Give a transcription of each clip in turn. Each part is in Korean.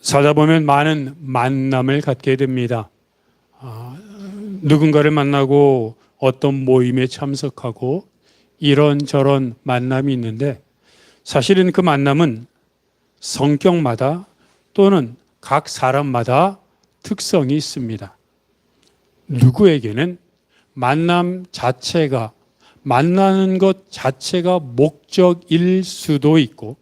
살다 보면 많은 만남을 갖게 됩니다. 누군가를 만나고 어떤 모임에 참석하고 이런저런 만남이 있는데 사실은 그 만남은 성격마다 또는 각 사람마다 특성이 있습니다. 누구에게는 만나는 것 자체가 목적일 수도 있고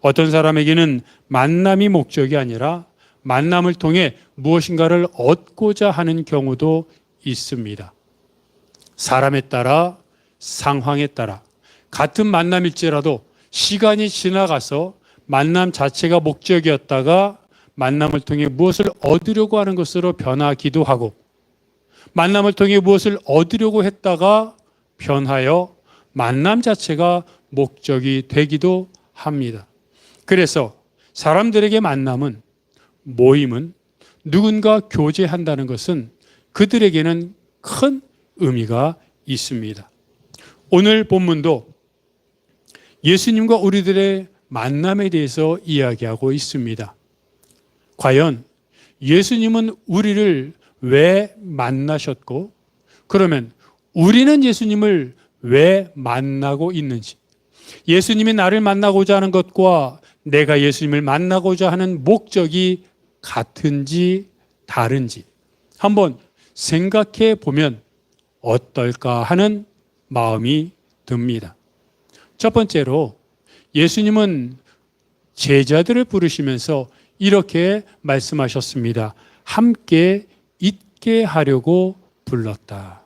어떤 사람에게는 만남이 목적이 아니라 만남을 통해 무엇인가를 얻고자 하는 경우도 있습니다. 사람에 따라 상황에 따라 같은 만남일지라도 시간이 지나가서 만남 자체가 목적이었다가 만남을 통해 무엇을 얻으려고 하는 것으로 변하기도 하고 만남을 통해 무엇을 얻으려고 했다가 변하여 만남 자체가 목적이 되기도 합니다. 그래서 사람들에게 만남은 모임은 누군가 교제한다는 것은 그들에게는 큰 의미가 있습니다. 오늘 본문도 예수님과 우리들의 만남에 대해서 이야기하고 있습니다. 과연 예수님은 우리를 왜 만나셨고 그러면 우리는 예수님을 왜 만나고 있는지 예수님이 나를 만나고자 하는 것과 내가 예수님을 만나고자 하는 목적이 같은지 다른지 한번 생각해 보면 어떨까 하는 마음이 듭니다. 첫 번째로 예수님은 제자들을 부르시면서 이렇게 말씀하셨습니다. 함께 있게 하려고 불렀다.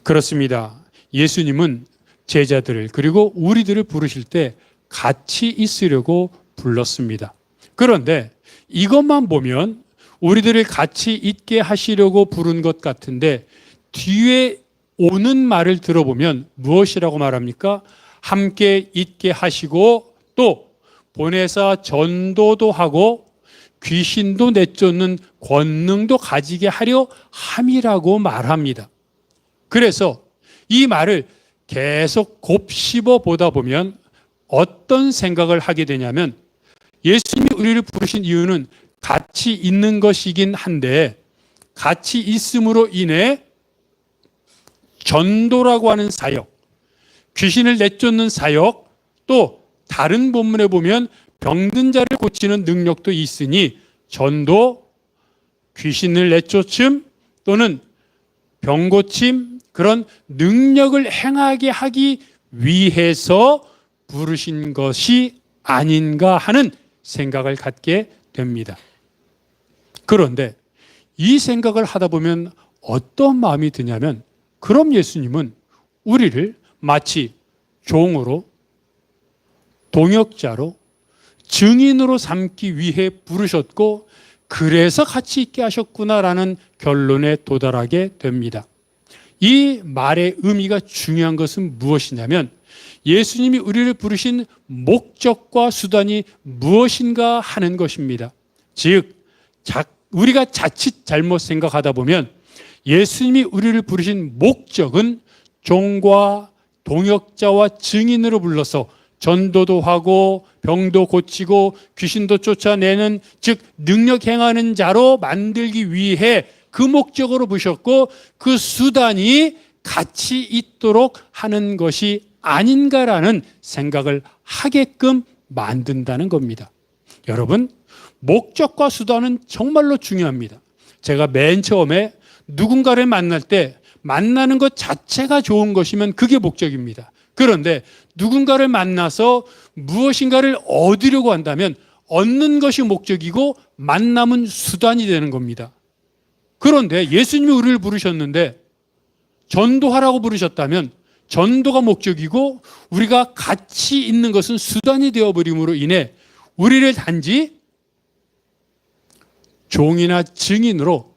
그렇습니다. 예수님은 제자들을 그리고 우리들을 부르실 때 같이 있으려고 불렀습니다. 그런데 이것만 보면 우리들을 같이 있게 하시려고 부른 것 같은데 뒤에 오는 말을 들어보면 무엇이라고 말합니까? 함께 있게 하시고 또 보내사 전도도 하고 귀신도 내쫓는 권능도 가지게 하려 함이라고 말합니다. 그래서 이 말을 계속 곱씹어 보다 보면 어떤 생각을 하게 되냐면 예수님이 우리를 부르신 이유는 같이 있는 것이긴 한데 같이 있음으로 인해 전도라고 하는 사역, 귀신을 내쫓는 사역, 또 다른 본문에 보면 병든 자를 고치는 능력도 있으니 전도, 귀신을 내쫓음 또는 병고침 그런 능력을 행하게 하기 위해서 부르신 것이 아닌가 하는 생각을 갖게 됩니다. 그런데 이 생각을 하다 보면 어떤 마음이 드냐면 그럼 예수님은 우리를 마치 종으로 동역자로 증인으로 삼기 위해 부르셨고 그래서 같이 있게 하셨구나라는 결론에 도달하게 됩니다. 이 말의 의미가 중요한 것은 무엇이냐면 예수님이 우리를 부르신 목적과 수단이 무엇인가 하는 것입니다. 즉 우리가 자칫 잘못 생각하다 보면 예수님이 우리를 부르신 목적은 종과 동역자와 증인으로 불러서 전도도 하고 병도 고치고 귀신도 쫓아내는 즉 능력 행하는 자로 만들기 위해 그 목적으로 부르셨고 그 수단이 같이 있도록 하는 것이 아닌가라는 생각을 하게끔 만든다는 겁니다. 여러분, 목적과 수단은 정말로 중요합니다. 제가 맨 처음에 누군가를 만날 때 만나는 것 자체가 좋은 것이면 그게 목적입니다. 그런데 누군가를 만나서 무엇인가를 얻으려고 한다면 얻는 것이 목적이고 만남은 수단이 되는 겁니다. 그런데 예수님이 우리를 부르셨는데 전도하라고 부르셨다면 전도가 목적이고 우리가 같이 있는 것은 수단이 되어버림으로 인해 우리를 단지 종이나 증인으로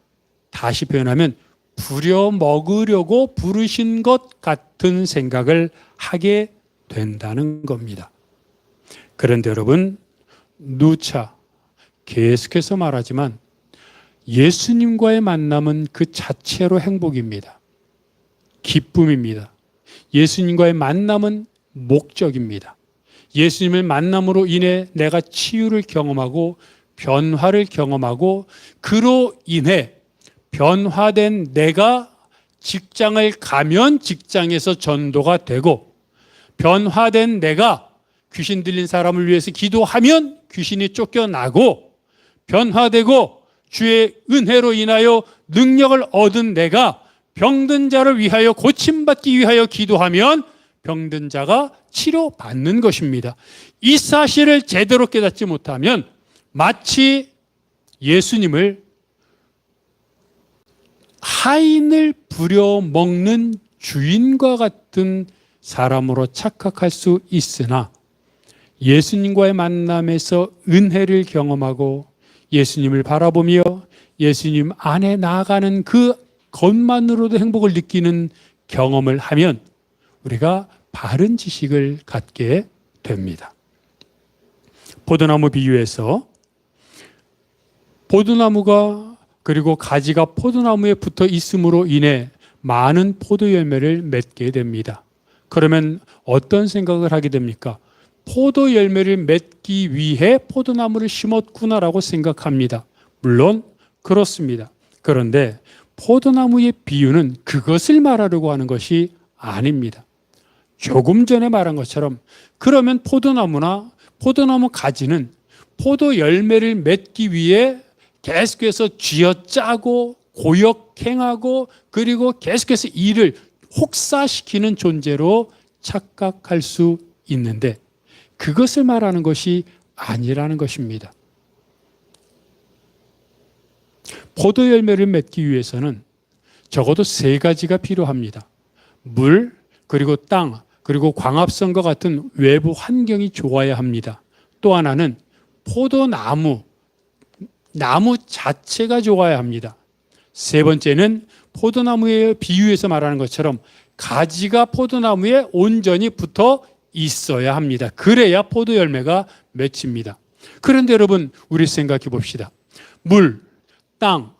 다시 표현하면 부려먹으려고 부르신 것 같은 생각을 하게 된다는 겁니다. 그런데 여러분 누차 계속해서 말하지만 예수님과의 만남은 그 자체로 행복입니다. 기쁨입니다. 예수님과의 만남은 목적입니다. 예수님을 만남으로 인해 내가 치유를 경험하고 변화를 경험하고 그로 인해 변화된 내가 직장을 가면 직장에서 전도가 되고 변화된 내가 귀신 들린 사람을 위해서 기도하면 귀신이 쫓겨나고 변화되고 주의 은혜로 인하여 능력을 얻은 내가 병든 자를 위하여 고침받기 위하여 기도하면 병든 자가 치료받는 것입니다. 이 사실을 제대로 깨닫지 못하면 마치 예수님을 하인을 부려먹는 주인과 같은 사람으로 착각할 수 있으나 예수님과의 만남에서 은혜를 경험하고 예수님을 바라보며 예수님 안에 나아가는 그 것만으로도 행복을 느끼는 경험을 하면 우리가 바른 지식을 갖게 됩니다. 포도나무 비유에서 포도나무가 그리고 가지가 포도나무에 붙어 있음으로 인해 많은 포도 열매를 맺게 됩니다. 그러면 어떤 생각을 하게 됩니까? 포도 열매를 맺기 위해 포도나무를 심었구나라고 생각합니다. 물론 그렇습니다. 그런데 포도나무의 비유는 그것을 말하려고 하는 것이 아닙니다. 조금 전에 말한 것처럼 그러면 포도나무나 포도나무 가지는 포도 열매를 맺기 위해 계속해서 쥐어짜고 고역행하고 그리고 계속해서 이를 혹사시키는 존재로 착각할 수 있는데 그것을 말하는 것이 아니라는 것입니다. 포도 열매를 맺기 위해서는 적어도 3가지가 필요합니다. 물, 그리고 땅, 그리고 광합성과 같은 외부 환경이 좋아야 합니다. 또 하나는 포도나무, 나무 자체가 좋아야 합니다. 3번째는 포도나무의 비유에서 말하는 것처럼 가지가 포도나무에 온전히 붙어 있어야 합니다. 그래야 포도 열매가 맺힙니다. 그런데 여러분, 우리 생각해 봅시다. 물, 땅,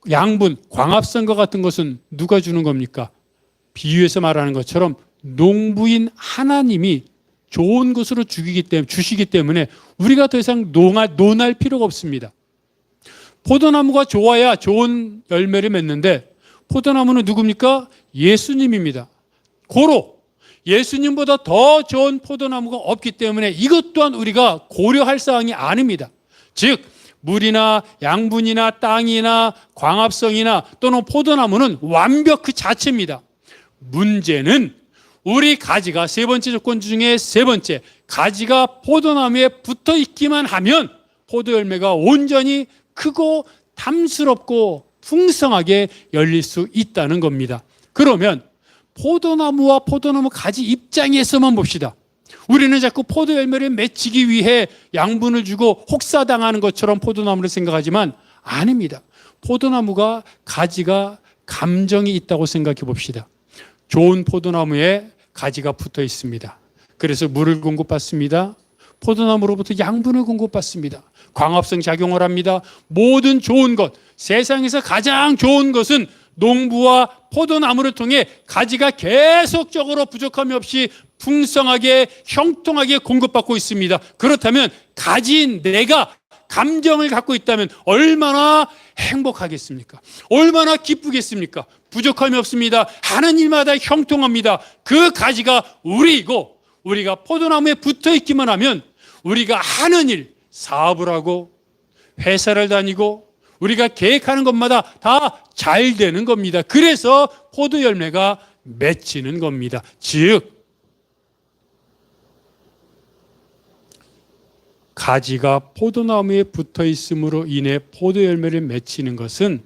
양분, 광합성과 같은 것은 누가 주는 겁니까? 비유에서 말하는 것처럼 농부인 하나님이 좋은 것으로 주시기 때문에 우리가 더 이상 논할 필요가 없습니다. 포도나무가 좋아야 좋은 열매를 맺는데 포도나무는 누굽니까? 예수님입니다. 고로 예수님보다 더 좋은 포도나무가 없기 때문에 이것 또한 우리가 고려할 사항이 아닙니다. 즉 물이나 양분이나 땅이나 광합성이나 또는 포도나무는 완벽 그 자체입니다. 문제는 우리 가지가 3번째 조건 중에 3번째, 가지가 포도나무에 붙어 있기만 하면 포도 열매가 온전히 크고 탐스럽고 풍성하게 열릴 수 있다는 겁니다. 그러면 포도나무와 포도나무 가지 입장에서만 봅시다. 우리는 자꾸 포도 열매를 맺히기 위해 양분을 주고 혹사당하는 것처럼 포도나무를 생각하지만 아닙니다. 포도나무가 가지가 감정이 있다고 생각해 봅시다. 좋은 포도나무에 가지가 붙어 있습니다. 그래서 물을 공급받습니다. 포도나무로부터 양분을 공급받습니다. 광합성 작용을 합니다. 모든 좋은 것, 세상에서 가장 좋은 것은 농부와 포도나무를 통해 가지가 계속적으로 부족함이 없이 풍성하게 형통하게 공급받고 있습니다. 그렇다면 가지인 내가 감정을 갖고 있다면 얼마나 행복하겠습니까? 얼마나 기쁘겠습니까? 부족함이 없습니다. 하는 일마다 형통합니다. 그 가지가 우리이고 우리가 포도나무에 붙어 있기만 하면 우리가 하는 일, 사업을 하고 회사를 다니고 우리가 계획하는 것마다 다 잘 되는 겁니다. 그래서 포도 열매가 맺히는 겁니다. 즉 가지가 포도나무에 붙어 있음으로 인해 포도 열매를 맺히는 것은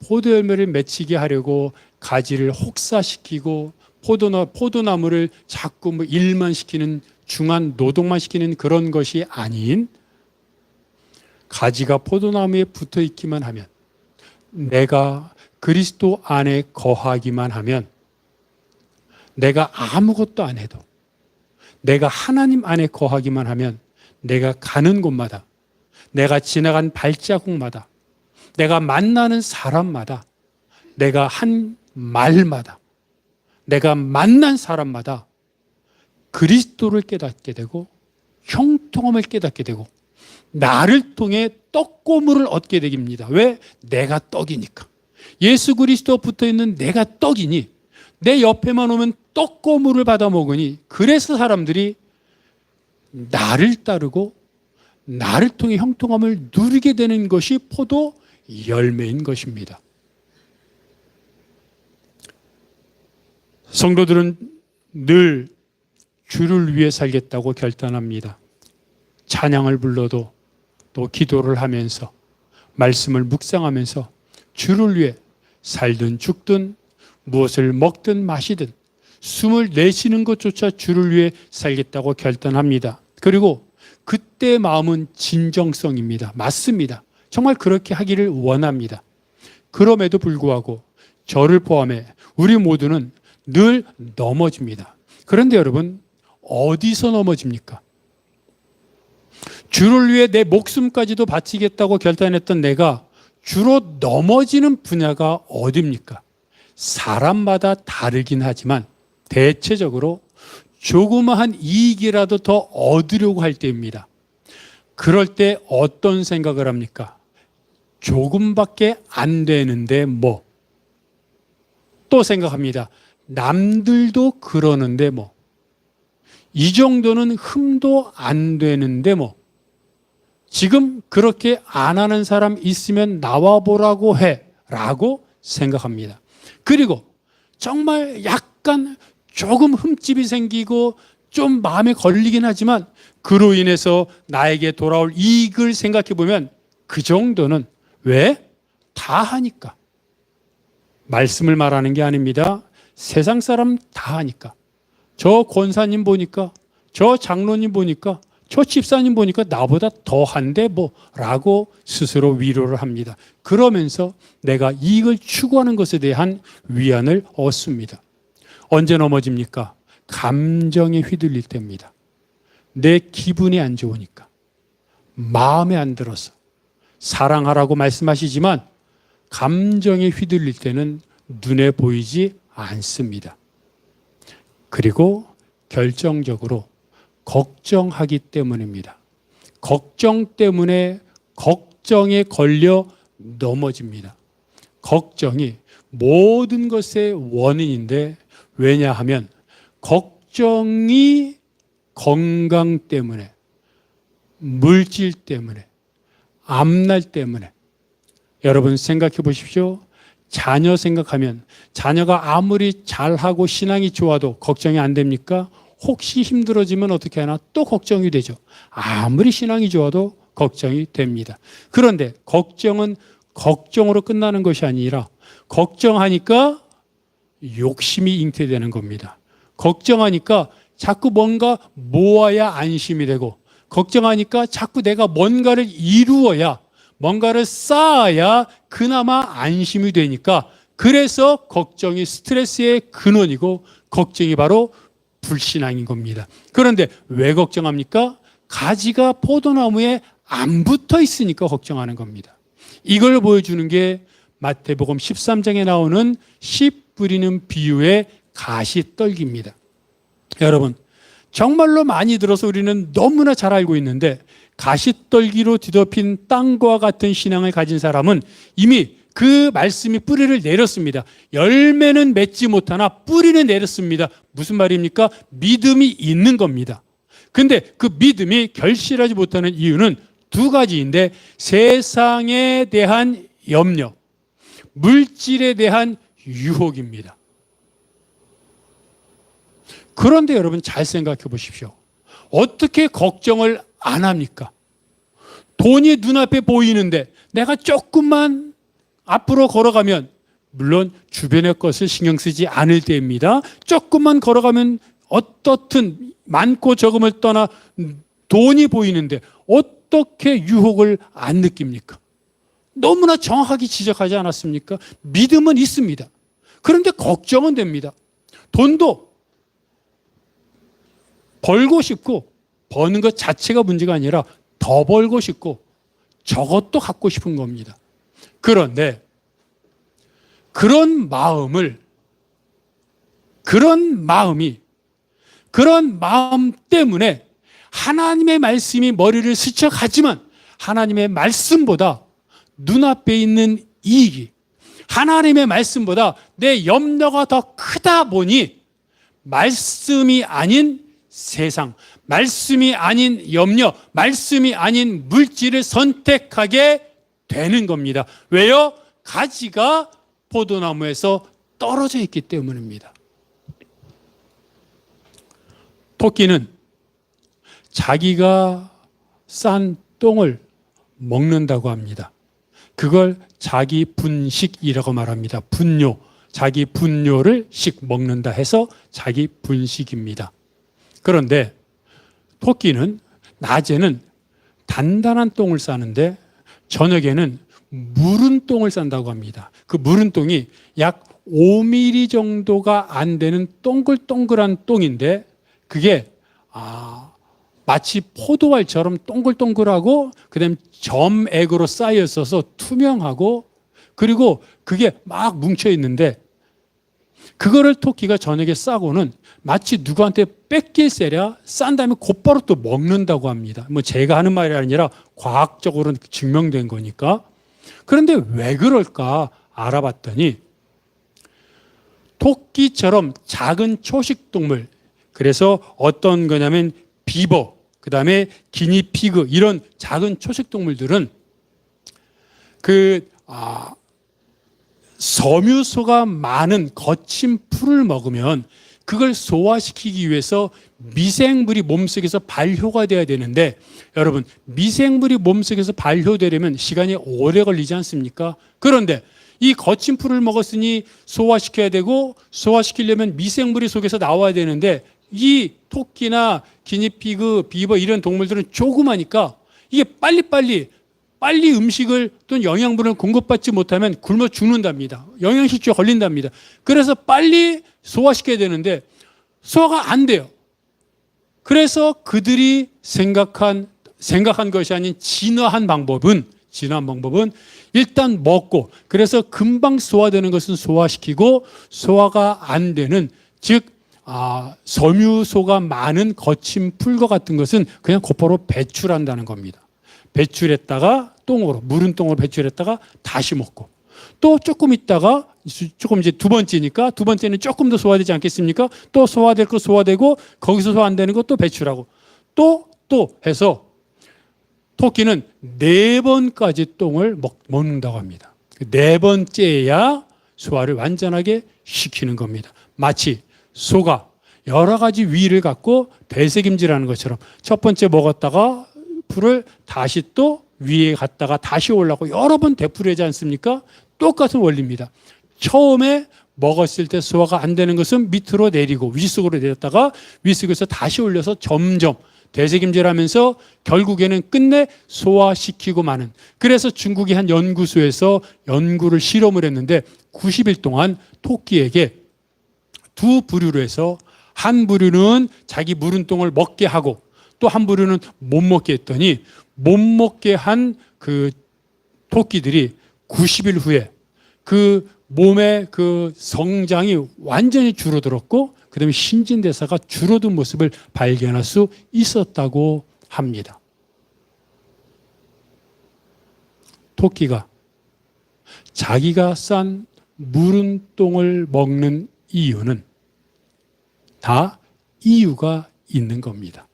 포도 열매를 맺히게 하려고 가지를 혹사시키고 포도나무를 자꾸 일만 시키는 중한 노동만 시키는 그런 것이 아닌 가지가 포도나무에 붙어 있기만 하면 내가 그리스도 안에 거하기만 하면 내가 아무것도 안 해도 내가 하나님 안에 거하기만 하면 내가 가는 곳마다 내가 지나간 발자국마다 내가 만나는 사람마다 내가 한 말마다 내가 만난 사람마다 그리스도를 깨닫게 되고 형통함을 깨닫게 되고 나를 통해 떡고물을 얻게 됩니다. 왜? 내가 떡이니까. 예수 그리스도 붙어있는 내가 떡이니 내 옆에만 오면 떡고물을 받아 먹으니 그래서 사람들이 나를 따르고 나를 통해 형통함을 누리게 되는 것이 포도 열매인 것입니다. 성도들은 늘 주를 위해 살겠다고 결단합니다. 찬양을 불러도 또 기도를 하면서 말씀을 묵상하면서 주를 위해 살든 죽든 무엇을 먹든 마시든 숨을 내쉬는 것조차 주를 위해 살겠다고 결단합니다. 그리고 그때 마음은 진정성입니다. 맞습니다. 정말 그렇게 하기를 원합니다. 그럼에도 불구하고 저를 포함해 우리 모두는 늘 넘어집니다. 그런데 여러분, 어디서 넘어집니까? 주를 위해 내 목숨까지도 바치겠다고 결단했던 내가 주로 넘어지는 분야가 어디입니까? 사람마다 다르긴 하지만 대체적으로 조그마한 이익이라도 더 얻으려고 할 때입니다. 그럴 때 어떤 생각을 합니까? 조금밖에 안 되는데 뭐. 또 생각합니다. 남들도 그러는데 뭐. 이 정도는 흠도 안 되는데 뭐. 지금 그렇게 안 하는 사람 있으면 나와보라고 해 라고 생각합니다. 그리고 정말 약간 조금 흠집이 생기고 좀 마음에 걸리긴 하지만 그로 인해서 나에게 돌아올 이익을 생각해 보면 그 정도는 왜? 다 하니까. 말씀을 말하는 게 아닙니다. 세상 사람 다 하니까. 저 권사님 보니까, 저 장로님 보니까, 저 집사님 보니까 나보다 더 한데 뭐 라고 스스로 위로를 합니다. 그러면서 내가 이익을 추구하는 것에 대한 위안을 얻습니다. 언제 넘어집니까? 감정에 휘둘릴 때입니다. 내 기분이 안 좋으니까, 마음에 안 들어서. 사랑하라고 말씀하시지만 감정에 휘둘릴 때는 눈에 보이지 않습니다. 그리고 결정적으로 걱정하기 때문입니다. 걱정 때문에 걱정에 걸려 넘어집니다. 걱정이 모든 것의 원인인데 왜냐하면 걱정이 건강 때문에, 물질 때문에, 앞날 때문에. 여러분 생각해 보십시오. 자녀 생각하면 자녀가 아무리 잘하고 신앙이 좋아도 걱정이 안 됩니까? 혹시 힘들어지면 어떻게 하나 또 걱정이 되죠. 아무리 신앙이 좋아도 걱정이 됩니다. 그런데 걱정은 걱정으로 끝나는 것이 아니라 걱정하니까 욕심이 잉태되는 겁니다. 걱정하니까 자꾸 뭔가 모아야 안심이 되고 걱정하니까 자꾸 내가 뭔가를 이루어야 뭔가를 쌓아야 그나마 안심이 되니까 그래서 걱정이 스트레스의 근원이고 걱정이 바로 불신앙인 겁니다. 그런데 왜 걱정합니까? 가지가 포도나무에 안 붙어 있으니까 걱정하는 겁니다. 이걸 보여주는 게 마태복음 13장에 나오는 씨 뿌리는 비유의 가시떨기입니다. 여러분, 정말로 많이 들어서 우리는 너무나 잘 알고 있는데 가시떨기로 뒤덮인 땅과 같은 신앙을 가진 사람은 이미 그 말씀이 뿌리를 내렸습니다. 열매는 맺지 못하나 뿌리는 내렸습니다. 무슨 말입니까? 믿음이 있는 겁니다. 근데 그 믿음이 결실하지 못하는 이유는 두 가지인데 세상에 대한 염려, 물질에 대한 유혹입니다. 그런데 여러분 잘 생각해 보십시오. 어떻게 걱정을 안 합니까? 돈이 눈앞에 보이는데 내가 조금만 앞으로 걸어가면, 물론 주변의 것을 신경 쓰지 않을 때입니다. 조금만 걸어가면 어떻든 많고 적음을 떠나 돈이 보이는데 어떻게 유혹을 안 느낍니까? 너무나 정확하게 지적하지 않았습니까? 믿음은 있습니다. 그런데 걱정은 됩니다. 돈도 벌고 싶고 버는 것 자체가 문제가 아니라 더 벌고 싶고 저것도 갖고 싶은 겁니다. 그런데 그런 마음이 그런 마음 때문에 하나님의 말씀이 머리를 스쳐가지만 하나님의 말씀보다 눈앞에 있는 이익이, 하나님의 말씀보다 내 염려가 더 크다 보니 말씀이 아닌 세상, 말씀이 아닌 염려, 말씀이 아닌 물질을 선택하게 되는 겁니다. 왜요? 가지가 포도나무에서 떨어져 있기 때문입니다. 토끼는 자기가 싼 똥을 먹는다고 합니다. 그걸 자기 분식이라고 말합니다. 분뇨, 자기 분뇨를 먹는다 해서 자기 분식입니다. 그런데 토끼는 낮에는 단단한 똥을 싸는데 저녁에는 무른 똥을 싼다고 합니다. 그 무른 똥이 약 5mm 정도가 안 되는 동글동글한 똥인데 그게 마치 포도알처럼 동글동글하고 그다음에 점액으로 쌓여 있어서 투명하고 그리고 그게 막 뭉쳐 있는데 그거를 토끼가 저녁에 싸고는 마치 누구한테 뺏길세랴 싼 다음에 곧바로 또 먹는다고 합니다. 뭐 제가 하는 말이 아니라 과학적으로 증명된 거니까. 그런데 왜 그럴까 알아봤더니 토끼처럼 작은 초식동물, 그래서 어떤 거냐면 비버, 그 다음에 기니피그 이런 작은 초식동물들은 섬유소가 많은 거친 풀을 먹으면 그걸 소화시키기 위해서 미생물이 몸속에서 발효가 돼야 되는데 여러분 미생물이 몸속에서 발효되려면 시간이 오래 걸리지 않습니까? 그런데 이 거친 풀을 먹었으니 소화시켜야 되고 소화시키려면 미생물이 속에서 나와야 되는데 이 토끼나 기니피그, 비버 이런 동물들은 조그마니까 이게 빨리 음식을 또는 영양분을 공급받지 못하면 굶어 죽는답니다. 영양실조에 걸린답니다. 그래서 빨리 소화시켜야 되는데 소화가 안 돼요. 그래서 그들이 생각한 것이 아닌 진화한 방법은 일단 먹고 그래서 금방 소화되는 것은 소화시키고 소화가 안 되는 즉 섬유소가 많은 거친 풀과 같은 것은 그냥 곧바로 배출한다는 겁니다. 배출했다가 무른 똥으로 배출했다가 다시 먹고 또 조금 있다가 조금 이제 두 번째니까 두 번째는 조금 더 소화되지 않겠습니까? 또 소화될 거 소화되고 거기서 소화 안 되는 거 또 배출하고 또 해서 토끼는 4번까지 똥을 먹는다고 합니다. 4번째야 소화를 완전하게 시키는 겁니다. 마치 소가 여러 가지 위를 갖고 되새김질하는 것처럼 첫 번째 먹었다가 풀을 다시 또 위에 갔다가 다시 올라가고 여러 번 되풀이하지 않습니까? 똑같은 원리입니다. 처음에 먹었을 때 소화가 안 되는 것은 밑으로 내리고 윗속으로 내렸다가 윗속에서 다시 올려서 점점 되새김질하면서 결국에는 끝내 소화시키고 마는. 그래서 중국의 한 연구소에서 실험을 했는데 90일 동안 토끼에게 두 부류로 해서 한 부류는 자기 무른 똥을 먹게 하고 또 한 부류는 못 먹게 했더니 못 먹게 한 그 토끼들이 90일 후에 그 몸의 그 성장이 완전히 줄어들었고 그다음에 신진대사가 줄어든 모습을 발견할 수 있었다고 합니다. 토끼가 자기가 싼 무른 똥을 먹는 이유는 다 이유가 있는 겁니다.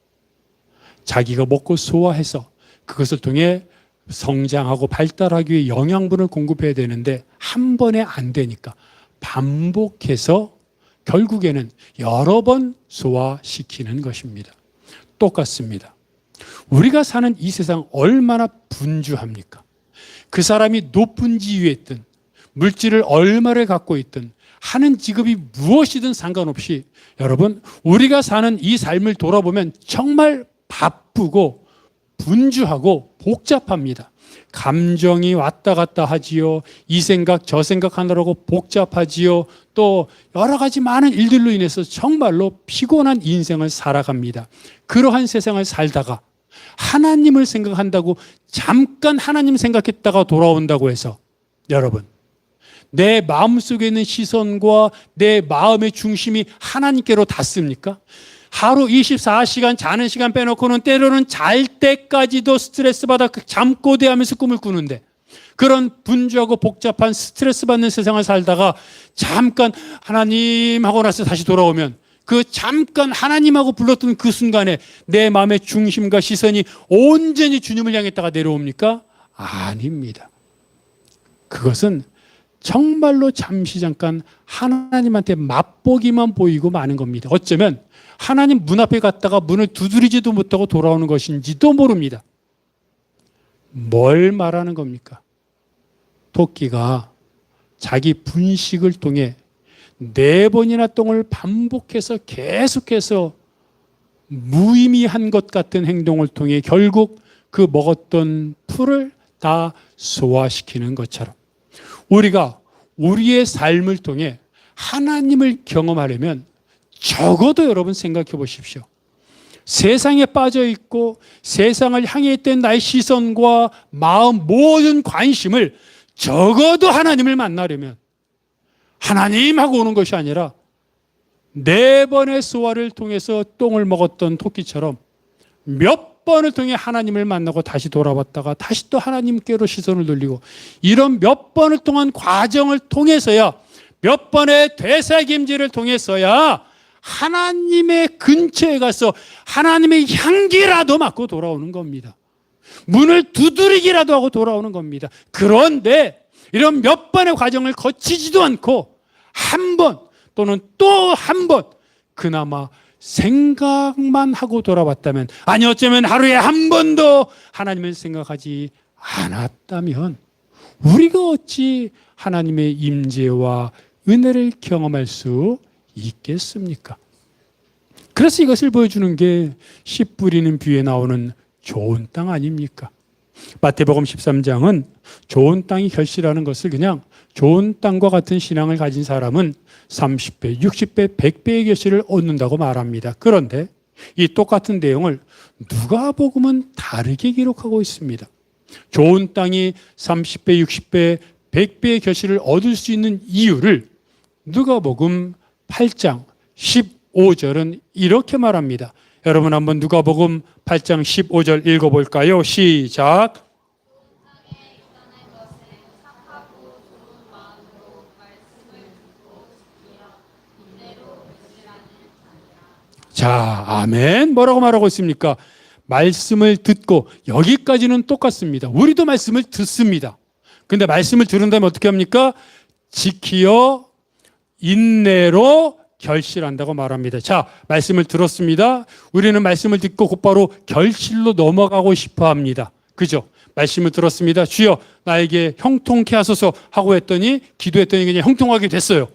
자기가 먹고 소화해서 그것을 통해 성장하고 발달하기 위해 영양분을 공급해야 되는데 한 번에 안 되니까 반복해서 결국에는 여러 번 소화시키는 것입니다. 똑같습니다. 우리가 사는 이 세상 얼마나 분주합니까? 그 사람이 높은 지위에 있든 물질을 얼마를 갖고 있든 하는 직업이 무엇이든 상관없이 여러분 우리가 사는 이 삶을 돌아보면 정말 바쁘고 분주하고 복잡합니다. 감정이 왔다 갔다 하지요. 이 생각 저 생각 하느라고 복잡하지요. 또 여러 가지 많은 일들로 인해서 정말로 피곤한 인생을 살아갑니다. 그러한 세상을 살다가 하나님을 생각한다고 잠깐 하나님 생각했다가 돌아온다고 해서 여러분 내 마음속에 있는 시선과 내 마음의 중심이 하나님께로 닿습니까? 하루 24시간 자는 시간 빼놓고는 때로는 잘 때까지도 스트레스 받아 잠꼬대하면서 꿈을 꾸는데, 그런 분주하고 복잡한 스트레스 받는 세상을 살다가 잠깐 하나님 하고 나서 다시 돌아오면, 그 잠깐 하나님하고 불렀던 그 순간에 내 마음의 중심과 시선이 온전히 주님을 향했다가 내려옵니까? 아닙니다. 그것은 정말로 잠시 잠깐 하나님한테 맛보기만 보이고 마는 겁니다. 어쩌면 하나님 문 앞에 갔다가 문을 두드리지도 못하고 돌아오는 것인지도 모릅니다. 뭘 말하는 겁니까? 토끼가 자기 분식을 통해 4번이나 똥을 반복해서 계속해서 무의미한 것 같은 행동을 통해 결국 그 먹었던 풀을 다 소화시키는 것처럼, 우리가 우리의 삶을 통해 하나님을 경험하려면 적어도 여러분 생각해 보십시오. 세상에 빠져 있고 세상을 향해 있던 나의 시선과 마음, 모든 관심을 적어도 하나님을 만나려면 하나님하고 오는 것이 아니라 4번의 소화를 통해서 똥을 먹었던 토끼처럼 몇 번을 통해 하나님을 만나고 다시 돌아왔다가 다시 또 하나님께로 시선을 돌리고, 이런 몇 번을 통한 과정을 통해서야, 몇 번의 되새김질을 통해서야 하나님의 근처에 가서 하나님의 향기라도 맡고 돌아오는 겁니다. 문을 두드리기라도 하고 돌아오는 겁니다. 그런데 이런 몇 번의 과정을 거치지도 않고 한 번 또는 또 한 번 그나마 생각만 하고 돌아왔다면, 아니 어쩌면 하루에 한 번도 하나님을 생각하지 않았다면 우리가 어찌 하나님의 임재와 은혜를 경험할 수 있겠습니까? 그래서 이것을 보여주는 게 씨 뿌리는 비유에 나오는 좋은 땅 아닙니까? 마태복음 13장은 좋은 땅이 결실하는 것을 그냥 좋은 땅과 같은 신앙을 가진 사람은 30배, 60배, 100배의 결실을 얻는다고 말합니다. 그런데 이 똑같은 내용을 누가복음은 다르게 기록하고 있습니다. 좋은 땅이 30배, 60배, 100배의 결실을 얻을 수 있는 이유를 누가복음 8장 15절은 이렇게 말합니다. 여러분 한번 누가복음 8장 15절 읽어볼까요? 시작. 자, 아멘. 뭐라고 말하고 있습니까? 말씀을 듣고, 여기까지는 똑같습니다. 우리도 말씀을 듣습니다. 근데 말씀을 들은 다음에 어떻게 합니까? 지키어 인내로 결실한다고 말합니다. 자, 말씀을 들었습니다. 우리는 말씀을 듣고 곧바로 결실로 넘어가고 싶어 합니다. 그죠? 말씀을 들었습니다. 주여 나에게 형통케 하소서 하고 했더니, 기도했더니 그냥 형통하게 됐어요.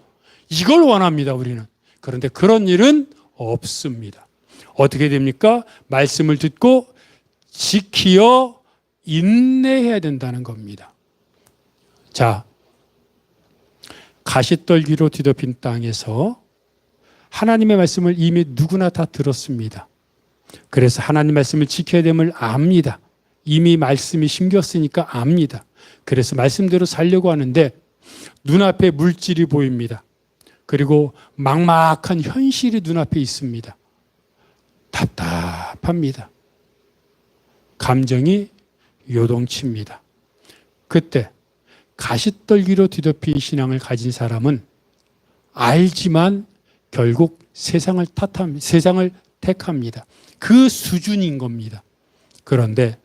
이걸 원합니다, 우리는. 그런데 그런 일은 없습니다. 어떻게 됩니까? 말씀을 듣고 지키어 인내해야 된다는 겁니다. 자, 가시떨기로 뒤덮인 땅에서 하나님의 말씀을 이미 누구나 다 들었습니다. 그래서 하나님 말씀을 지켜야 됨을 압니다. 이미 말씀이 심겼으니까 압니다. 그래서 말씀대로 살려고 하는데 눈앞에 물질이 보입니다. 그리고 막막한 현실이 눈앞에 있습니다. 답답합니다. 감정이 요동칩니다. 그때 가시떨기로 뒤덮인 신앙을 가진 사람은 알지만 결국 세상을 택합니다. 그 수준인 겁니다. 그런데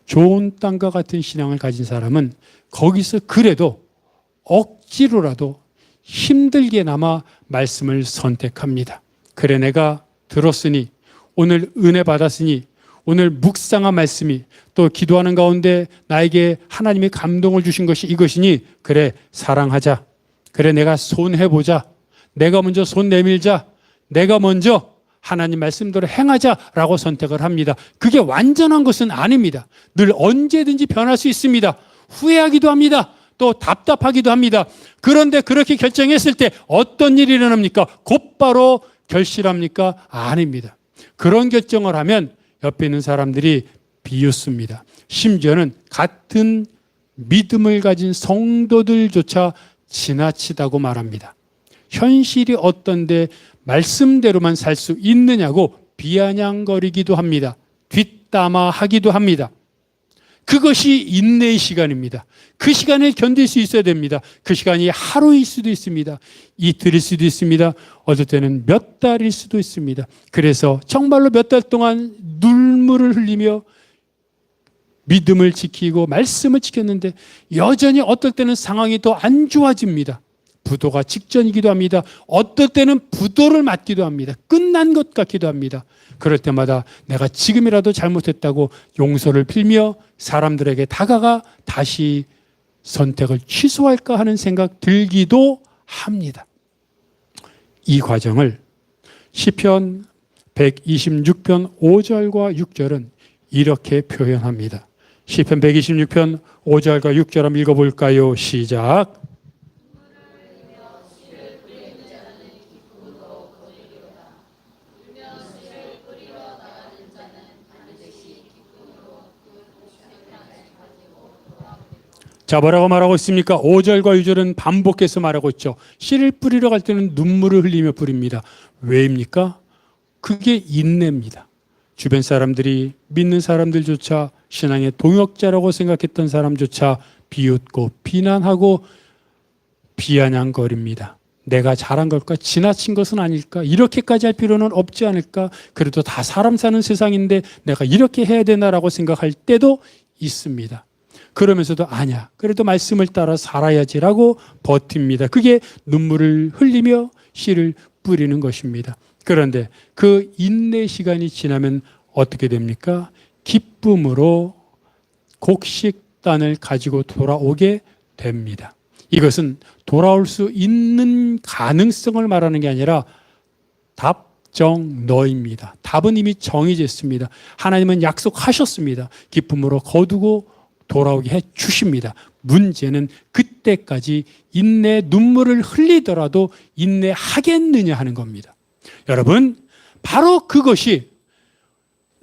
좋은 땅과 같은 신앙을 가진 사람은 거기서 그래도 억지로라도 힘들게나마 말씀을 선택합니다. 그래, 내가 들었으니, 오늘 은혜 받았으니, 오늘 묵상한 말씀이, 또 기도하는 가운데 나에게 하나님의 감동을 주신 것이 이것이니, 그래 사랑하자, 그래 내가 손해보자, 내가 먼저 손 내밀자, 내가 먼저 하나님 말씀대로 행하자라고 선택을 합니다. 그게 완전한 것은 아닙니다. 늘 언제든지 변할 수 있습니다. 후회하기도 합니다. 또 답답하기도 합니다. 그런데 그렇게 결정했을 때 어떤 일이 일어납니까? 곧바로 결실합니까? 아닙니다. 그런 결정을 하면 옆에 있는 사람들이 비웃습니다. 심지어는 같은 믿음을 가진 성도들조차 지나치다고 말합니다. 현실이 어떤데 말씀대로만 살 수 있느냐고 비아냥거리기도 합니다. 뒷담화하기도 합니다. 그것이 인내의 시간입니다. 그 시간을 견딜 수 있어야 됩니다. 그 시간이 하루일 수도 있습니다. 이틀일 수도 있습니다. 어떨 때는 몇 달일 수도 있습니다. 그래서 정말로 몇 달 동안 눈물을 흘리며 믿음을 지키고 말씀을 지켰는데 여전히 어떨 때는 상황이 더 안 좋아집니다. 부도가 직전이기도 합니다. 어떨 때는 부도를 맞기도 합니다. 끝난 것 같기도 합니다. 그럴 때마다 내가 지금이라도 잘못했다고 용서를 빌며 사람들에게 다가가 다시 선택을 취소할까 하는 생각 들기도 합니다. 이 과정을 시편 126편 5절과 6절은 이렇게 표현합니다. 시편 126편 5절과 6절 한번 읽어볼까요? 시작. 자, 뭐라고 말하고 있습니까? 5절과 6절은 반복해서 말하고 있죠. 씨를 뿌리러 갈 때는 눈물을 흘리며 뿌립니다. 왜입니까? 그게 인내입니다. 주변 사람들이 믿는 사람들조차 신앙의 동역자라고 생각했던 사람조차 비웃고 비난하고 비아냥거립니다. 내가 잘한 걸까? 지나친 것은 아닐까? 이렇게까지 할 필요는 없지 않을까? 그래도 다 사람 사는 세상인데 내가 이렇게 해야 되나라고 생각할 때도 있습니다. 그러면서도 아니야, 그래도 말씀을 따라 살아야지라고 버팁니다. 그게 눈물을 흘리며 씨를 뿌리는 것입니다. 그런데 그 인내 시간이 지나면 어떻게 됩니까? 기쁨으로 곡식단을 가지고 돌아오게 됩니다. 이것은 돌아올 수 있는 가능성을 말하는 게 아니라 답정너입니다. 답은 이미 정해졌습니다. 하나님은 약속하셨습니다. 기쁨으로 거두고 돌아오게 해 주십니다. 문제는 그때까지 인내 눈물을 흘리더라도 인내하겠느냐 하는 겁니다. 여러분, 바로 그것이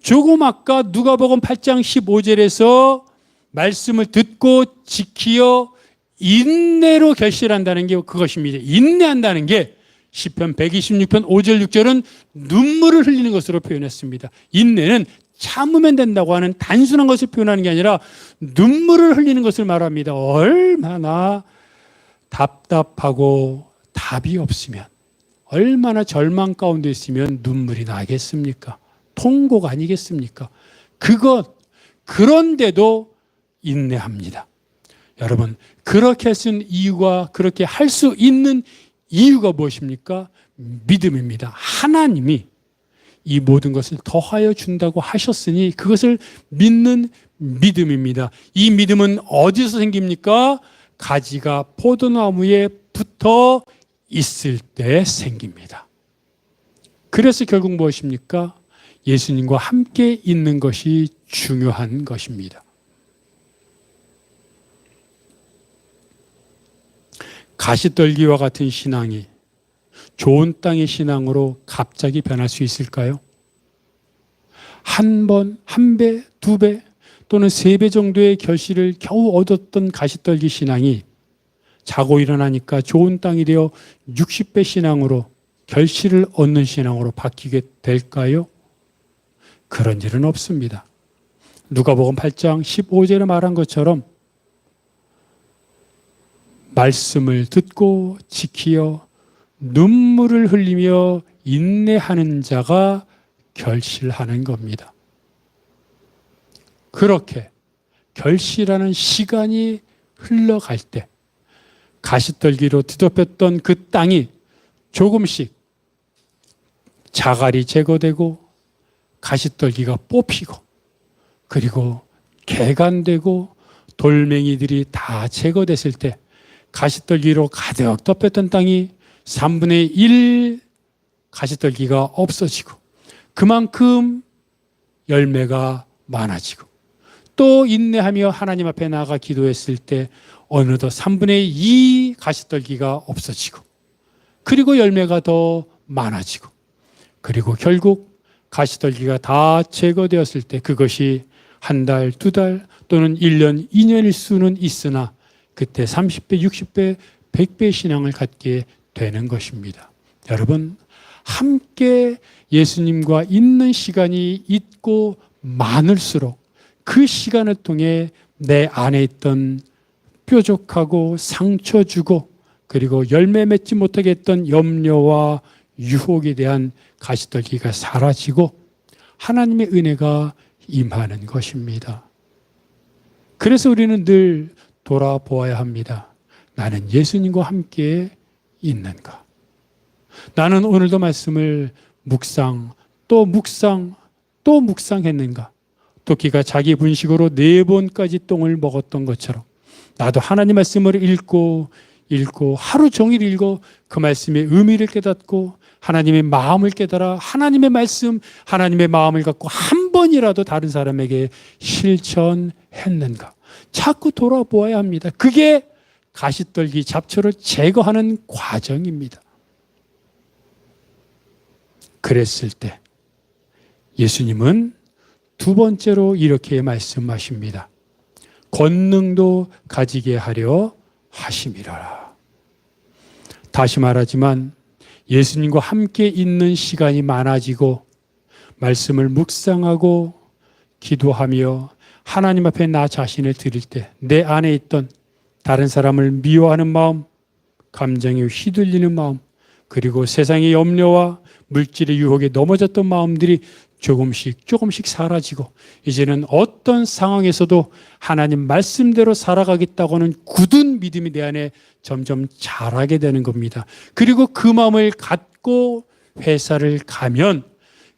조금 아까 누가복음 8장 15절에서 말씀을 듣고 지키어 인내로 결실한다는 게 그것입니다. 인내한다는 게 시편 126편 5절 6절은 눈물을 흘리는 것으로 표현했습니다. 인내는 참으면 된다고 하는 단순한 것을 표현하는 게 아니라 눈물을 흘리는 것을 말합니다. 얼마나 답답하고 답이 없으면, 얼마나 절망 가운데 있으면 눈물이 나겠습니까? 통곡 아니겠습니까? 그런데도 인내합니다. 여러분, 그렇게 할 수 있는 이유가, 그렇게 할 수 있는 이유가 무엇입니까? 믿음입니다. 하나님이 이 모든 것을 더하여 준다고 하셨으니 그것을 믿는 믿음입니다. 이 믿음은 어디서 생깁니까? 가지가 포도나무에 붙어 있을 때 생깁니다. 그래서 결국 무엇입니까? 예수님과 함께 있는 것이 중요한 것입니다. 가시떨기와 같은 신앙이 좋은 땅의 신앙으로 갑자기 변할 수 있을까요? 한 번, 한 배, 두 배 또는 세 배 정도의 결실을 겨우 얻었던 가시떨기 신앙이 자고 일어나니까 좋은 땅이 되어 60배 신앙으로 결실을 얻는 신앙으로 바뀌게 될까요? 그런 일은 없습니다. 누가복음 8장 15절에 말한 것처럼 말씀을 듣고 지키어 눈물을 흘리며 인내하는 자가 결실하는 겁니다. 그렇게 결실하는 시간이 흘러갈 때 가시떨기로 뒤덮였던 그 땅이 조금씩 자갈이 제거되고 가시떨기가 뽑히고 그리고 개간되고 돌멩이들이 다 제거됐을 때 가시떨기로 가득 덮였던 땅이 3분의 1 가시떨기가 없어지고 그만큼 열매가 많아지고 또 인내하며 하나님 앞에 나아가 기도했을 때 어느덧 3분의 2 가시떨기가 없어지고 그리고 열매가 더 많아지고 그리고 결국 가시떨기가 다 제거되었을 때 그것이 한 달, 두 달 또는 1년, 2년일 수는 있으나 그때 30배, 60배, 100배 신앙을 갖게 되는 것입니다. 여러분, 함께 예수님과 있는 시간이 있고 많을수록 그 시간을 통해 내 안에 있던 뾰족하고 상처 주고 그리고 열매 맺지 못하게 했던 염려와 유혹에 대한 가시떨기가 사라지고 하나님의 은혜가 임하는 것입니다. 그래서 우리는 늘 돌아보아야 합니다. 나는 예수님과 함께 있는가? 나는 오늘도 말씀을 묵상, 또 묵상, 또 묵상했는가? 토끼가 자기 분식으로 4번까지 똥을 먹었던 것처럼 나도 하나님 말씀을 읽고 하루 종일 읽고 그 말씀의 의미를 깨닫고 하나님의 마음을 깨달아 하나님의 말씀, 하나님의 마음을 갖고 한 번이라도 다른 사람에게 실천했는가? 자꾸 돌아보아야 합니다. 그게 가시떨기 잡초를 제거하는 과정입니다. 그랬을 때 예수님은 두 번째로 이렇게 말씀하십니다. 권능도 가지게 하려 하심이라. 다시 말하지만 예수님과 함께 있는 시간이 많아지고 말씀을 묵상하고 기도하며 하나님 앞에 나 자신을 드릴 때 내 안에 있던 다른 사람을 미워하는 마음, 감정에 휘둘리는 마음, 그리고 세상의 염려와 물질의 유혹에 넘어졌던 마음들이 조금씩 사라지고 이제는 어떤 상황에서도 하나님 말씀대로 살아가겠다고 하는 굳은 믿음이 내 안에 점점 자라게 되는 겁니다. 그리고 그 마음을 갖고 회사를 가면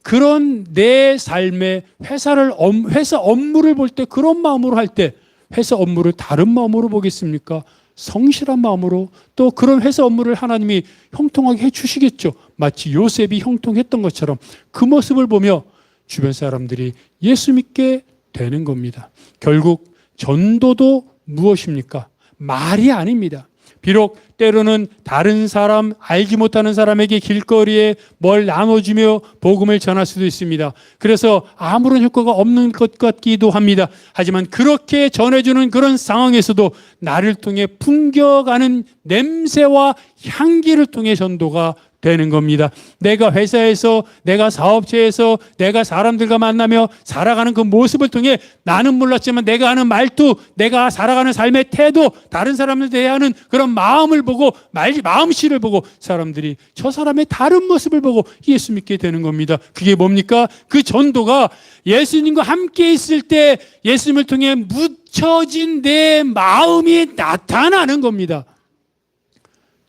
그런 내 삶의 회사 업무를 볼 때 그런 마음으로 할 때 회사 업무를 다른 마음으로 보겠습니까? 성실한 마음으로 또 그런 회사 업무를 하나님이 형통하게 해주시겠죠. 마치 요셉이 형통했던 것처럼 그 모습을 보며 주변 사람들이 예수 믿게 되는 겁니다. 결국 전도도 무엇입니까? 말이 아닙니다. 비록 때로는 다른 사람, 알지 못하는 사람에게 길거리에 뭘 나눠주며 복음을 전할 수도 있습니다. 그래서 아무런 효과가 없는 것 같기도 합니다. 하지만 그렇게 전해주는 그런 상황에서도 나를 통해 풍겨가는 냄새와 향기를 통해 전도가 되는 겁니다. 내가 회사에서, 내가 사업체에서, 내가 사람들과 만나며 살아가는 그 모습을 통해 나는 몰랐지만 내가 하는 말투, 내가 살아가는 삶의 태도, 다른 사람을 대하는 그런 마음을 보고, 마음씨를 보고 사람들이 저 사람의 다른 모습을 보고 예수 믿게 되는 겁니다. 그게 뭡니까? 그 전도가 예수님과 함께 있을 때 예수님을 통해 묻혀진 내 마음이 나타나는 겁니다.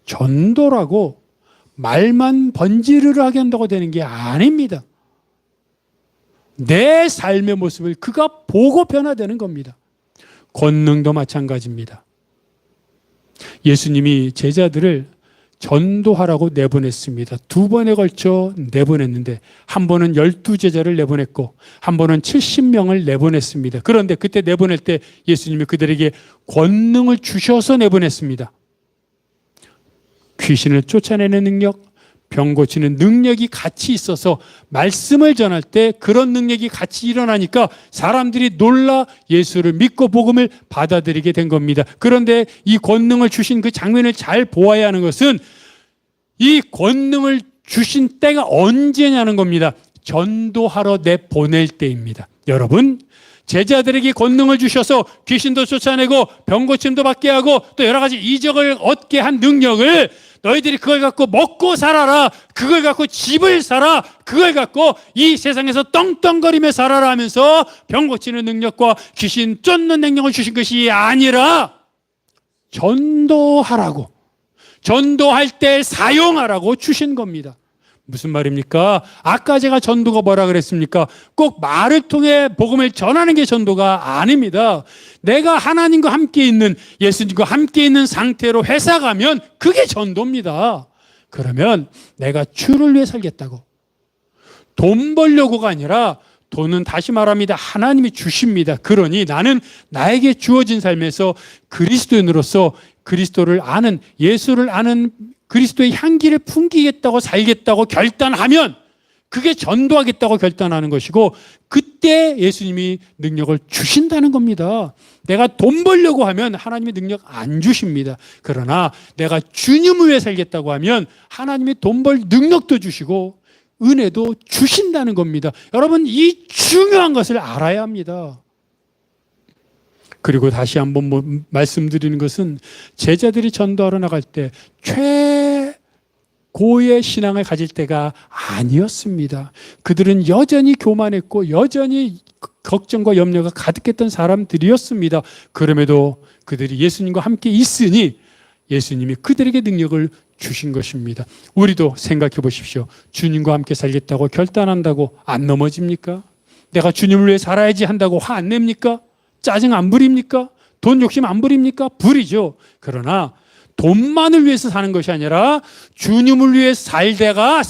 전도라고 말만 번지르르하게 한다고 되는 게 아닙니다. 내 삶의 모습을 그가 보고 변화되는 겁니다. 권능도 마찬가지입니다. 예수님이 제자들을 전도하라고 내보냈습니다. 2번에 걸쳐 내보냈는데 한 번은 12제자를 내보냈고 한 번은 70명을 내보냈습니다. 그런데 그때 내보낼 때 예수님이 그들에게 권능을 주셔서 내보냈습니다. 귀신을 쫓아내는 능력, 병 고치는 능력이 같이 있어서 말씀을 전할 때 그런 능력이 같이 일어나니까 사람들이 놀라 예수를 믿고 복음을 받아들이게 된 겁니다. 그런데 이 권능을 주신 그 장면을 잘 보아야 하는 것은 이 권능을 주신 때가 언제냐는 겁니다. 전도하러 내보낼 때입니다. 여러분, 제자들에게 권능을 주셔서 귀신도 쫓아내고 병 고침도 받게 하고 또 여러 가지 이적을 얻게 한 능력을 너희들이 그걸 갖고 먹고 살아라, 그걸 갖고 집을 사라, 그걸 갖고 이 세상에서 떵떵거리며 살아라 하면서 병 고치는 능력과 귀신 쫓는 능력을 주신 것이 아니라 전도하라고, 전도할 때 사용하라고 주신 겁니다. 무슨 말입니까? 아까 제가 전도가 뭐라 그랬습니까? 꼭 말을 통해 복음을 전하는 게 전도가 아닙니다. 내가 하나님과 함께 있는, 예수님과 함께 있는 상태로 회사 가면 그게 전도입니다. 그러면 내가 주를 위해 살겠다고, 돈 벌려고가 아니라 돈은 다시 말합니다. 하나님이 주십니다. 그러니 나는 나에게 주어진 삶에서 그리스도인으로서 그리스도를 아는, 예수를 아는 그리스도의 향기를 풍기겠다고 살겠다고 결단하면 그게 전도하겠다고 결단하는 것이고, 그때 예수님이 능력을 주신다는 겁니다. 내가 돈 벌려고 하면 하나님이 능력 안 주십니다. 그러나 내가 주님을 위해 살겠다고 하면 하나님이 돈 벌 능력도 주시고 은혜도 주신다는 겁니다. 여러분, 이 중요한 것을 알아야 합니다. 그리고 다시 한번 말씀드리는 것은, 제자들이 전도하러 나갈 때 최고의 신앙을 가질 때가 아니었습니다. 그들은 여전히 교만했고 여전히 걱정과 염려가 가득했던 사람들이었습니다. 그럼에도 그들이 예수님과 함께 있으니 예수님이 그들에게 능력을 주신 것입니다. 우리도 생각해 보십시오. 주님과 함께 살겠다고 결단한다고 안 넘어집니까? 내가 주님을 위해 살아야지 한다고 화 안 냅니까? 짜증 안 부립니까? 돈 욕심 안 부립니까? 부리죠. 그러나 돈만을 위해서 사는 것이 아니라 주님을 위해 살다가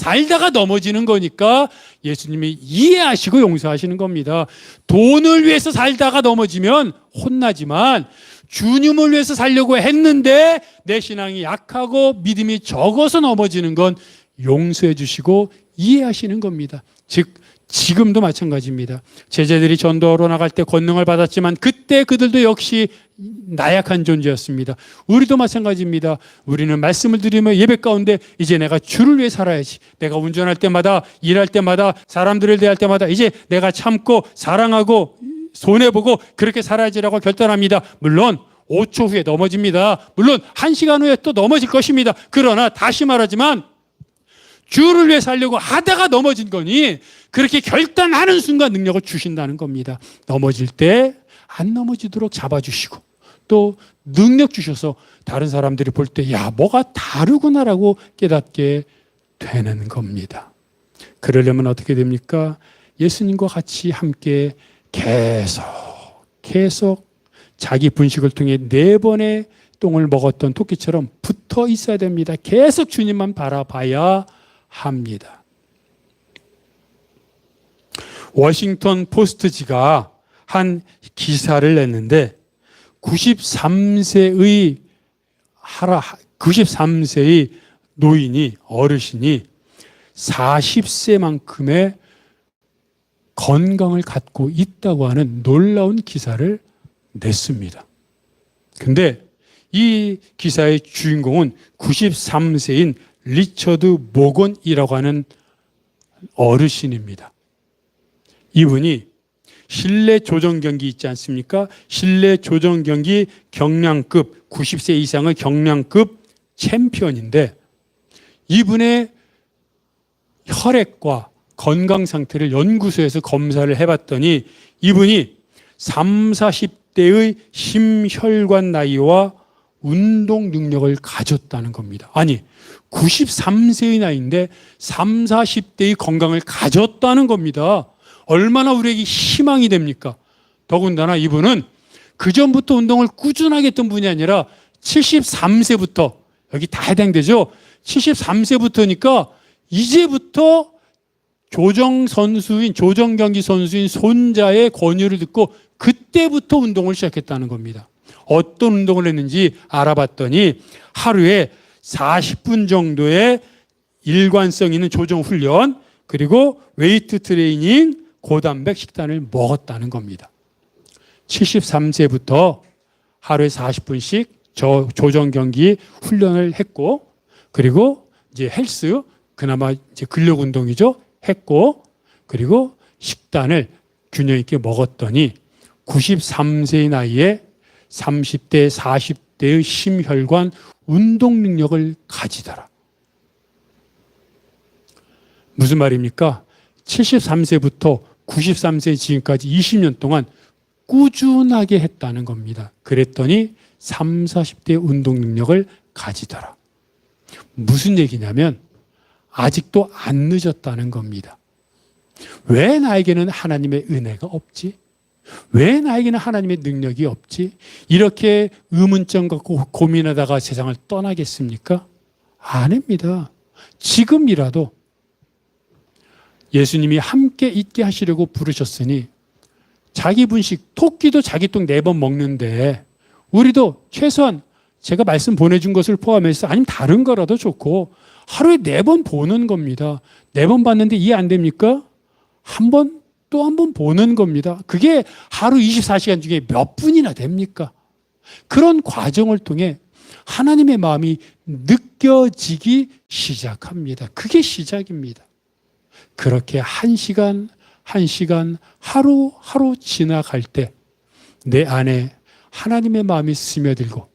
넘어지는 거니까 예수님이 이해하시고 용서하시는 겁니다. 돈을 위해서 살다가 넘어지면 혼나지만, 주님을 위해서 살려고 했는데 내 신앙이 약하고 믿음이 적어서 넘어지는 건 용서해 주시고 이해하시는 겁니다. 즉, 지금도 마찬가지입니다. 제자들이 전도하러 나갈 때 권능을 받았지만 그때 그들도 역시 나약한 존재였습니다. 우리도 마찬가지입니다. 우리는 말씀을 드리며 예배 가운데 이제 내가 주를 위해 살아야지. 내가 운전할 때마다, 일할 때마다, 사람들을 대할 때마다 이제 내가 참고 사랑하고 손해보고 그렇게 살아야지라고 결단합니다. 물론 5초 후에 넘어집니다. 물론 1시간 후에 또 넘어질 것입니다. 그러나 다시 말하지만 주를 위해 살려고 하다가 넘어진 거니 그렇게 결단하는 순간 능력을 주신다는 겁니다. 넘어질 때 안 넘어지도록 잡아주시고 또 능력 주셔서 다른 사람들이 볼 때 야, 뭐가 다르구나라고 깨닫게 되는 겁니다. 그러려면 어떻게 됩니까? 예수님과 같이 함께 계속 자기 분식을 통해 4번의 똥을 먹었던 토끼처럼 붙어 있어야 됩니다. 계속 주님만 바라봐야 합니다. 워싱턴 포스트지가 한 기사를 냈는데 93세의 어르신이 40세만큼의 건강을 갖고 있다고 하는 놀라운 기사를 냈습니다. 근데 이 기사의 주인공은 93세인 리처드 모건이라고 하는 어르신입니다. 이분이 실내 조정 경기 있지 않습니까? 실내 조정 경기 경량급 90세 이상의 경량급 챔피언인데, 이분의 혈액과 건강 상태를 연구소에서 검사를 해봤더니 이분이 30-40대의 심혈관 나이와 운동 능력을 가졌다는 겁니다. 아니, 93세의 나이인데 30-40대의 건강을 가졌다는 겁니다. 얼마나 우리에게 희망이 됩니까? 더군다나 이분은 그전부터 운동을 꾸준하게 했던 분이 아니라 73세부터, 여기 다 해당되죠? 73세부터니까 이제부터 조정 경기 선수인 손자의 권유를 듣고 그때부터 운동을 시작했다는 겁니다. 어떤 운동을 했는지 알아봤더니 하루에 40분 정도의 일관성 있는 조정 훈련, 그리고 웨이트 트레이닝, 고단백 식단을 먹었다는 겁니다. 73세부터 하루에 40분씩 조정 경기 훈련을 했고, 그리고 이제 헬스, 그나마 이제 근력 운동이죠, 했고, 그리고 식단을 균형 있게 먹었더니 93세의 나이에 30대, 40대의 심혈관 운동 능력을 가지더라. 무슨 말입니까? 73세부터 93세 지금까지 20년 동안 꾸준하게 했다는 겁니다. 그랬더니 30-40대 운동 능력을 가지더라. 무슨 얘기냐면 아직도 안 늦었다는 겁니다. 왜 나에게는 하나님의 은혜가 없지? 왜 나에게는 하나님의 능력이 없지? 이렇게 의문점 갖고 고민하다가 세상을 떠나겠습니까? 아닙니다. 지금이라도 예수님이 함께 있게 하시려고 부르셨으니, 자기 분식, 토끼도 자기 똥 4번 먹는데 우리도 최소한 제가 말씀 보내준 것을 포함해서, 아니면 다른 거라도 좋고 하루에 4번 보는 겁니다. 4번 봤는데 이해 안 됩니까? 한 번, 또 한 번 보는 겁니다. 그게 하루 24시간 중에 몇 분이나 됩니까? 그런 과정을 통해 하나님의 마음이 느껴지기 시작합니다. 그게 시작입니다. 그렇게 1시간, 1시간, 하루하루 지나갈 때 내 안에 하나님의 마음이 스며들고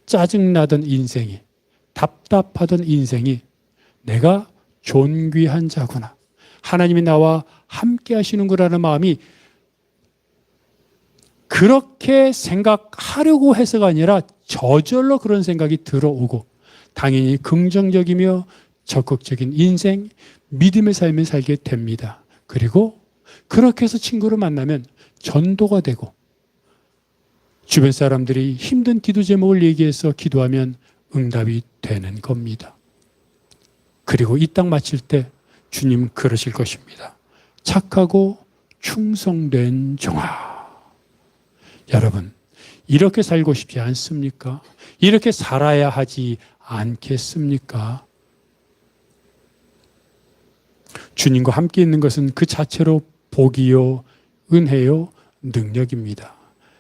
짜증나던 인생이, 답답하던 인생이 내가 존귀한 자구나, 하나님이 나와 함께 하시는구나라는 마음이 그렇게 생각하려고 해서가 아니라 저절로 그런 생각이 들어오고, 당연히 긍정적이며 적극적인 인생, 믿음의 삶을 살게 됩니다. 그리고 그렇게 해서 친구를 만나면 전도가 되고, 주변 사람들이 힘든 기도 제목을 얘기해서 기도하면 응답이 되는 겁니다. 그리고 이 땅 마칠 때 주님 그러실 것입니다. 착하고 충성된 종아. 여러분, 이렇게 살고 싶지 않습니까? 이렇게 살아야 하지 않겠습니까? 주님과 함께 있는 것은 그 자체로 복이요, 은혜요, 능력입니다.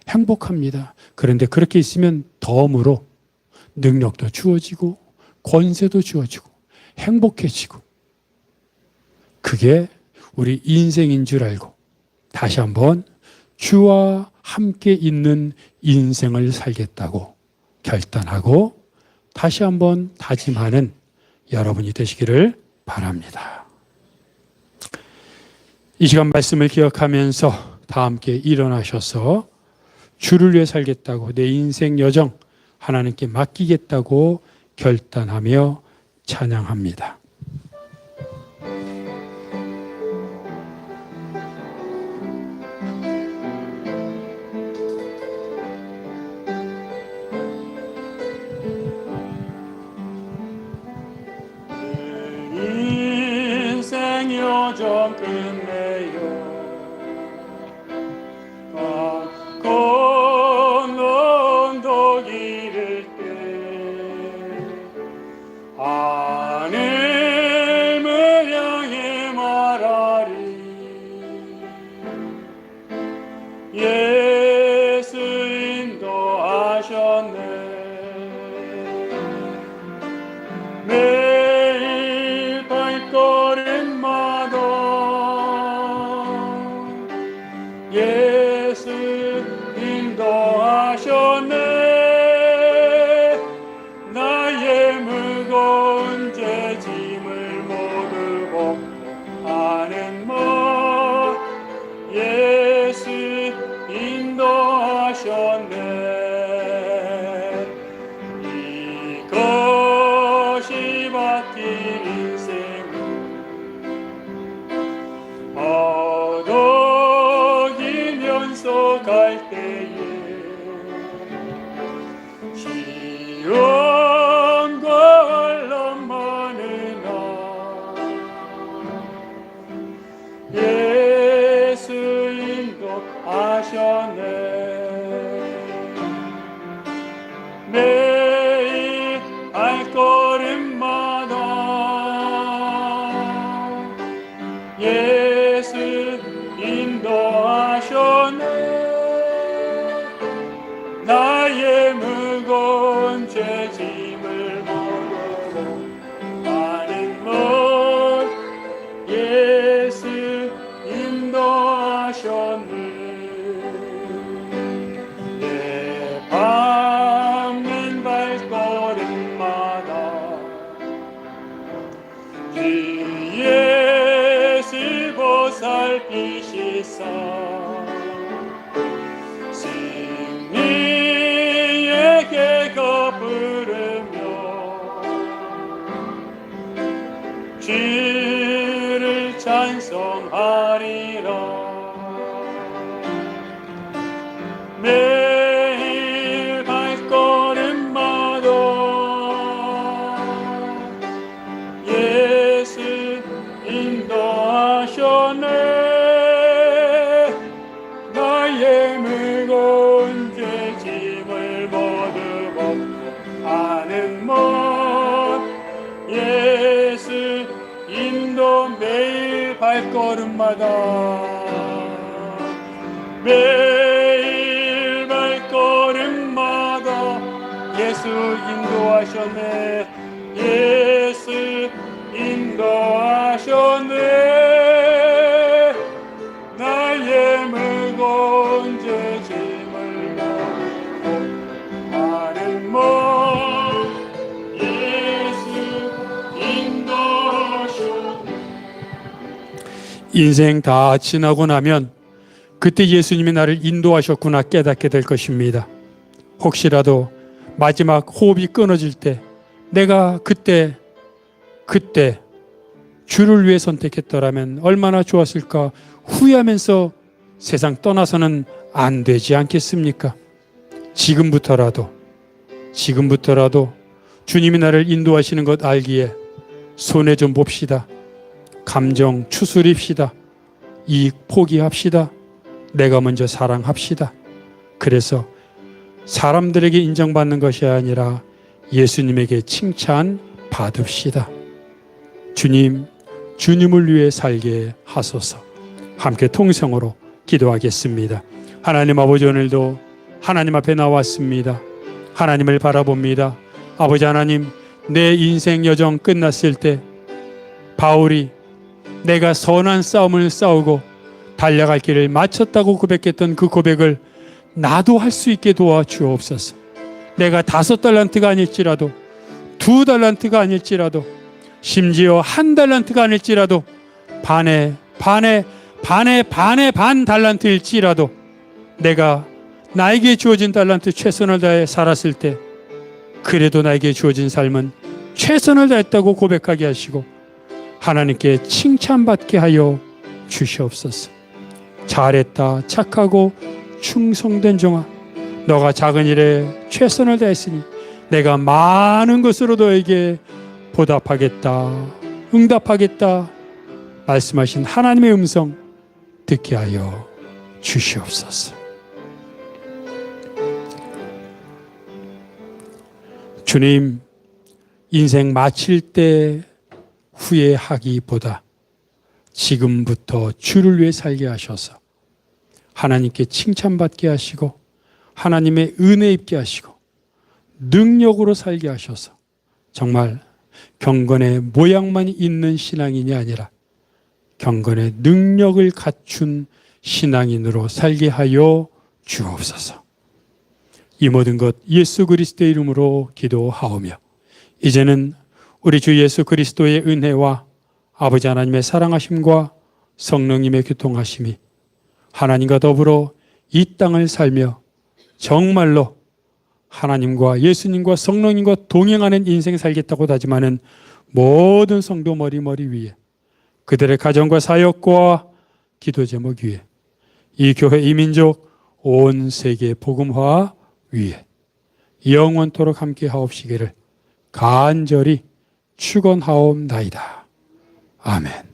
행복합니다. 그런데 그렇게 있으면 덤으로 능력도 주어지고 권세도 주어지고 행복해지고, 그게 우리 인생인 줄 알고 다시 한번 주와 함께 있는 인생을 살겠다고 결단하고 다시 한번 다짐하는 여러분이 되시기를 바랍니다. 이 시간 말씀을 기억하면서 다 함께 일어나셔서 주를 위해 살겠다고, 내 인생 여정 하나님께 맡기겠다고 결단하며 찬양합니다. 인생 여정 끝내요 언덕 이를 때 하늘을 향해 말하리 예수 인도하셨네 매일 발걸음마다 예수 인도하셨네 나의 무거운 죄짐을 모두 벗고 하는 것 예수 인도하셨네 이것이 바뀐 인생은 어덕이면서 갈 때에 시련과 환난 많으나 예수 인도하셨네 매일 발걸음마다 예수 인도하셨네 나의 무거운 죄짐을 모르고 많은 것 예수 인도하셨네 내 밟는 발걸음마다 주 예수 보살피시사 승리의 계가 부르며 주를 찬송하리라 매일 발걸음마다 예수 인도하셨네 나의 무거운 죄짐을 모두 벗고 하는 것 예수 인도 매일 발걸음마다 예수 인도하셨네. 예수 인도하셨네. 나의 무거운 죄짐을 나는 뭐 예수 인도하셨네. 인생 다 지나고 나면 그때 예수님이 나를 인도하셨구나 깨닫게 될 것입니다. 혹시라도 마지막 호흡이 끊어질 때 내가 그때 주를 위해 선택했더라면 얼마나 좋았을까 후회하면서 세상 떠나서는 안 되지 않겠습니까? 지금부터라도 주님이 나를 인도하시는 것 알기에 손해 좀 봅시다. 감정 추스립시다. 이익 포기합시다. 내가 먼저 사랑합시다. 그래서 사람들에게 인정받는 것이 아니라 예수님에게 칭찬 받읍시다. 주님을 위해 살게 하소서. 함께 통성으로 기도하겠습니다. 하나님 아버지, 오늘도 하나님 앞에 나왔습니다. 하나님을 바라봅니다. 아버지 하나님, 내 인생 여정 끝났을 때 바울이 내가 선한 싸움을 싸우고 달려갈 길을 마쳤다고 고백했던 그 고백을 나도 할 수 있게 도와주옵소서. 내가 5달란트가 아닐지라도 2달란트가 아닐지라도 심지어 1달란트가 아닐지라도 반의 반 달란트일지라도 내가 나에게 주어진 달란트 최선을 다해 살았을 때 그래도 나에게 주어진 삶은 최선을 다했다고 고백하게 하시고 하나님께 칭찬받게 하여 주시옵소서. 잘했다 착하고 충성된 종아, 너가 작은 일에 최선을 다했으니 내가 많은 것으로 너에게 보답하겠다, 응답하겠다 말씀하신 하나님의 음성 듣게 하여 주시옵소서. 주님, 인생 마칠 때 후회하기보다 지금부터 주를 위해 살게 하셔서 하나님께 칭찬받게 하시고 하나님의 은혜 입게 하시고 능력으로 살게 하셔서 정말 경건의 모양만 있는 신앙인이 아니라 경건의 능력을 갖춘 신앙인으로 살게 하여 주옵소서. 이 모든 것 예수 그리스도의 이름으로 기도하오며 이제는 우리 주 예수 그리스도의 은혜와 아버지 하나님의 사랑하심과 성령님의 교통하심이 하나님과 더불어 이 땅을 살며 정말로 하나님과 예수님과 성령님과 동행하는 인생 살겠다고 다짐하는 모든 성도 머리 위에 그들의 가정과 사역과 기도 제목 위에 이 교회 이 민족 온 세계 복음화 위에 영원토록 함께 하옵시기를 간절히 축원하옵나이다. 아멘.